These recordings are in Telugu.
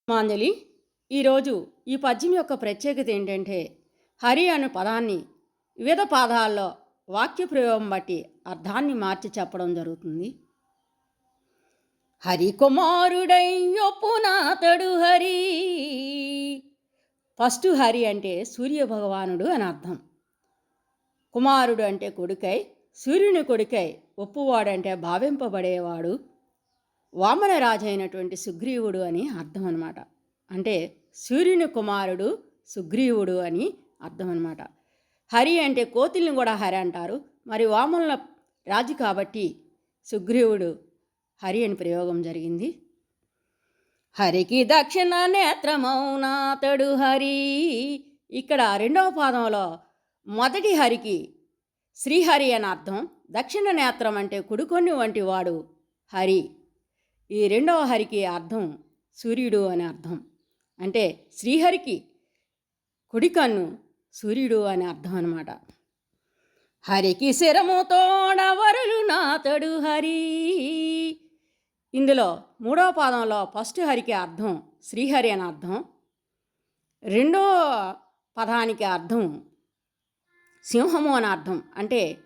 మాంజలి, ఈరోజు ఈ పద్యం యొక్క ప్రత్యేకత ఏంటంటే హరి అనే పదాన్ని వివిధ పాదాల్లో వాక్య ప్రయోగం బట్టి అర్థాన్ని మార్చి చెప్పడం జరుగుతుంది. హరి కుమారుడై యొప్పునాతడు హరి. ఫస్ట్ హరి అంటే సూర్య భగవానుడు అని అర్థం. కుమారుడు అంటే కొడుకై, సూర్యుని కొడుకై, ఒప్పువాడంటే భావింపబడేవాడు, వామనరాజు అయినటువంటి సుగ్రీవుడు అని అర్థం అనమాట. అంటే సూర్యుని కుమారుడు సుగ్రీవుడు అని అర్థం అనమాట. హరి అంటే కోతుల్ని కూడా హరి అంటారు. మరి వామనుల రాజు కాబట్టి సుగ్రీవుడు హరి అని ప్రయోగం జరిగింది. హరికి దక్షిణ నేత్రమౌనాతడు హరి. ఇక్కడ రెండవ పాదంలో మొదటి హరికి శ్రీహరి అని అర్థం. దక్షిణ నేత్రం అంటే కుడికొన్ని వంటి వాడు హరి. ఈ రెండవ హరికి అర్థం సూర్యుడు అని అర్థం. అంటే శ్రీహరికి కుడికన్ను సూర్యుడు అని అర్థం అనమాట. హరికి శిరము తోడవరులు నాతడు హరి. ఇందులో మూడవ పాదంలో ఫస్ట్ హరికి అర్థం శ్రీహరి అని అర్థం. రెండో పదానికి అర్థం సింహము అని అర్థం. అంటే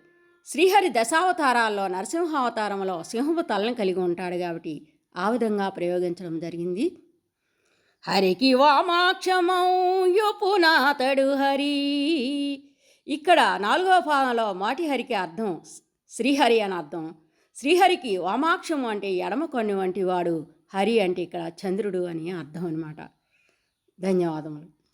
శ్రీహరి దశావతారాల్లో నరసింహావతారంలో సింహపు తలను కలిగి ఉంటాడు కాబట్టి ఆ విధంగా ప్రయోగించడం జరిగింది. హరికి వామాక్షమౌ యొప్పునాతడు హరి. ఇక్కడ నాలుగవ పాదంలో మాటి హరికి అర్థం శ్రీహరి అని అర్థం. శ్రీహరికి వామాక్షము అంటే ఎడమ కన్ను వంటి వాడు, హరి అంటే ఇక్కడ చంద్రుడు అని అర్థం అన్నమాట. ధన్యవాదములు.